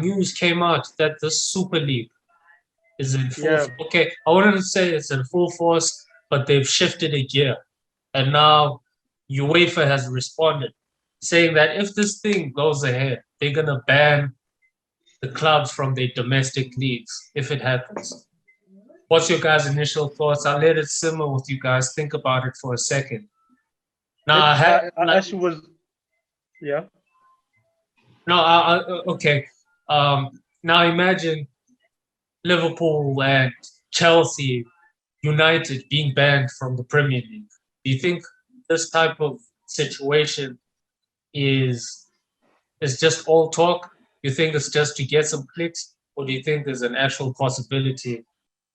news came out that the Super League is in full. Yeah. Okay, I wouldn't say it's in full force, but they've shifted a gear, and now UEFA has responded, saying that if this thing goes ahead, they're gonna ban the clubs from their domestic leagues if it happens. What's your guys' initial thoughts? I'll let it simmer with you guys. Think about it for a second. Now, It. I had I actually was. Yeah. no, okay. Now imagine Liverpool and Chelsea United being banned from the Premier League. Do you think this type of situation is just all talk? You think it's just to get some clicks, or do you think there's an actual possibility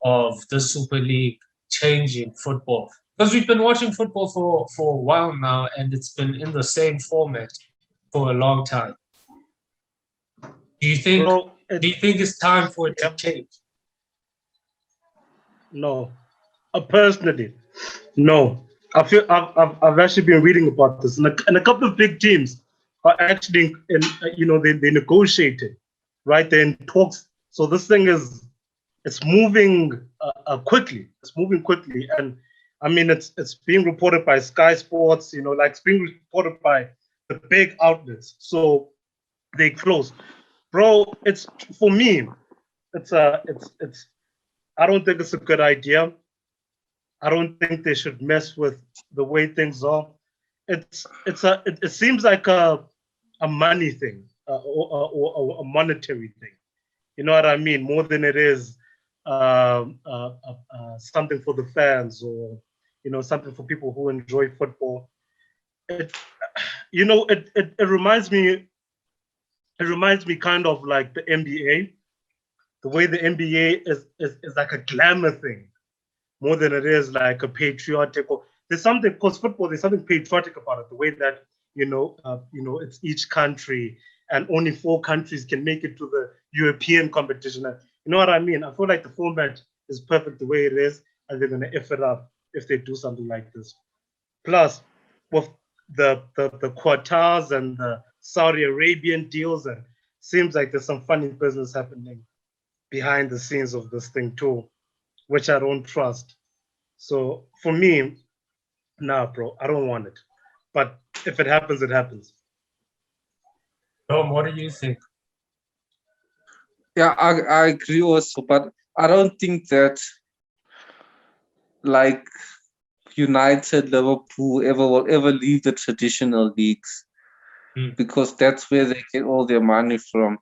of the Super League changing football? Because we've been watching football for a while now, and it's been in the same format for a long time. Do you think Bro, it's time for it to yeah. change? No. Personally, no. I've actually been reading about this, and a couple of big teams are actually they negotiated, right? They're in talks. So this thing it's moving quickly. It's moving quickly, and I mean it's being reported by Sky Sports. Like it's being reported by the big outlets. So they close, bro. It's for me. It's. I don't think it's a good idea. I don't think they should mess with the way things are. It seems like a money thing or a monetary thing. You know what I mean? More than it is something for the fans or something for people who enjoy football. It it reminds me. It reminds me kind of like the NBA. The way the NBA is like a glamour thing more than it is like a patriotic or there's something because football there's something patriotic about it the way that it's each country and only 4 countries can make it to the European competition. And you know what I mean? I feel like the format is perfect the way it is, and they're gonna f it up if they do something like this. Plus, with the Qatars and the Saudi Arabian deals, and seems like there's some funny business happening behind the scenes of this thing too, which I don't trust. So for me, nah, bro, I don't want it. But if it happens, it happens. Tom, what do you think? Yeah, I agree also, but I don't think that like United, Liverpool ever will ever leave the traditional leagues because that's where they get all their money from.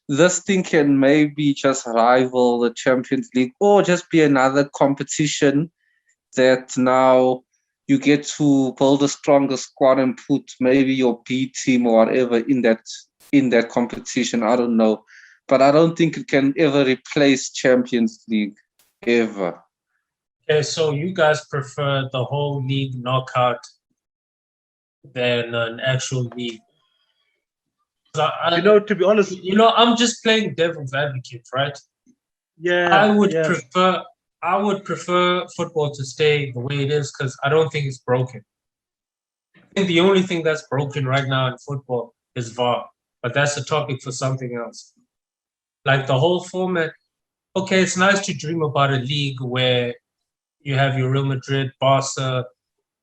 This thing can maybe just rival the Champions League or just be another competition that now you get to build a stronger squad and put maybe your B team or whatever in that competition. I don't know. But I don't think it can ever replace Champions League ever. Okay, so you guys prefer the whole league knockout than an actual league? To be honest, I'm just playing devil's advocate, right? Yeah, I would prefer football to stay the way it is because I don't think it's broken. I think the only thing that's broken right now in football is VAR, but that's a topic for something else. Like the whole format, okay, it's nice to dream about a league where you have your Real Madrid, Barca,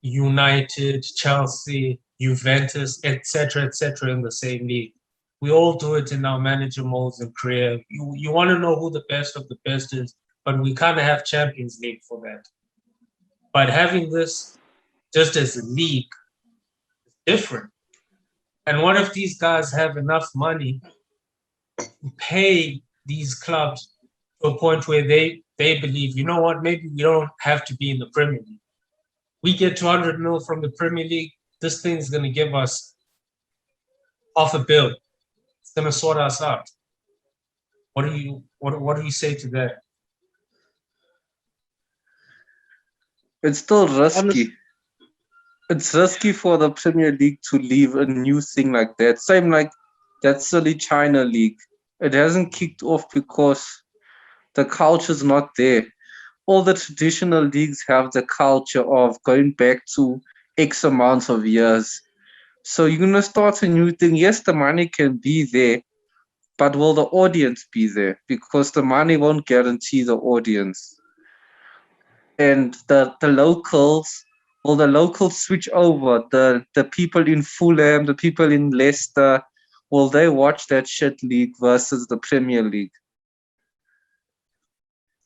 United, Chelsea, Juventus, etc., in the same league. We all do it in our manager modes and career. You want to know who the best of the best is, but we kind of have Champions League for that. But having this just as a league is different. And what if these guys have enough money to pay these clubs to a point where they believe, you know what, maybe we don't have to be in the Premier League. We get 200 mil from the Premier League, this thing's going to give us $500 million. It's going to sort us out. What do you say to that? It's still risky. It's risky for the Premier League to leave a new thing like that. Same like that silly China League. It hasn't kicked off because the culture's not there. All the traditional leagues have the culture of going back to X amounts of years. So you're going to start a new thing. Yes, the money can be there, but will the audience be there? Because the money won't guarantee the audience. And the locals, will the locals switch over? The people in Fulham, the people in Leicester, will they watch that shit league versus the Premier League?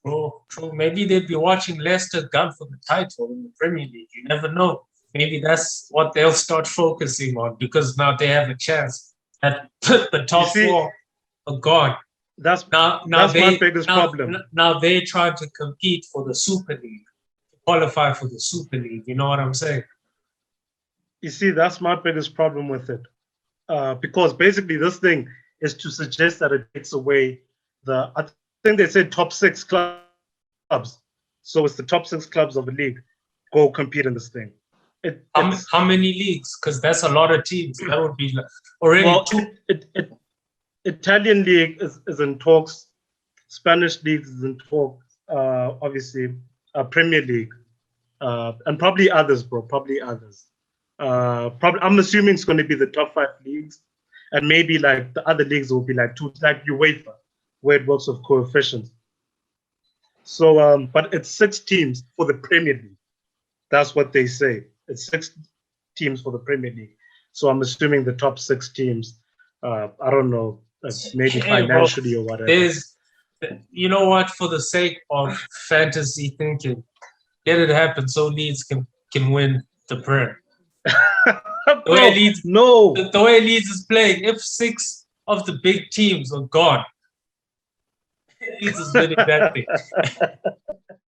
True. Maybe they'd be watching Leicester gun for the title in the Premier League. You never know. Maybe that's what they'll start focusing on because now they have a chance at the top four. Oh God! That's Now my they biggest problem. Now they try to compete for the Super League, qualify for the Super League. You know what I'm saying? You see, that's my biggest problem with it, because basically this thing is to suggest that it takes away the. I think they said top 6 clubs, so it's the top 6 clubs of the league go compete in this thing. How many leagues? Because that's a lot of teams. That would be already well, two. Italian league is in talks. Spanish league is in talks. Obviously, Premier League, and probably others, bro. Probably others. Probably, I'm assuming it's going to be the top 5 leagues, and maybe like the other leagues will be like like UEFA, where it works with coefficients. So, but it's 6 teams for the Premier League. That's what they say. It's 6 teams for the Premier League. So I'm assuming the top 6 teams. I don't know, maybe financially or whatever. You know what? For the sake of fantasy thinking, let it happen so Leeds can win the Prem. The way Leeds is playing, if 6 of the big teams are gone, Leeds is winning that thing.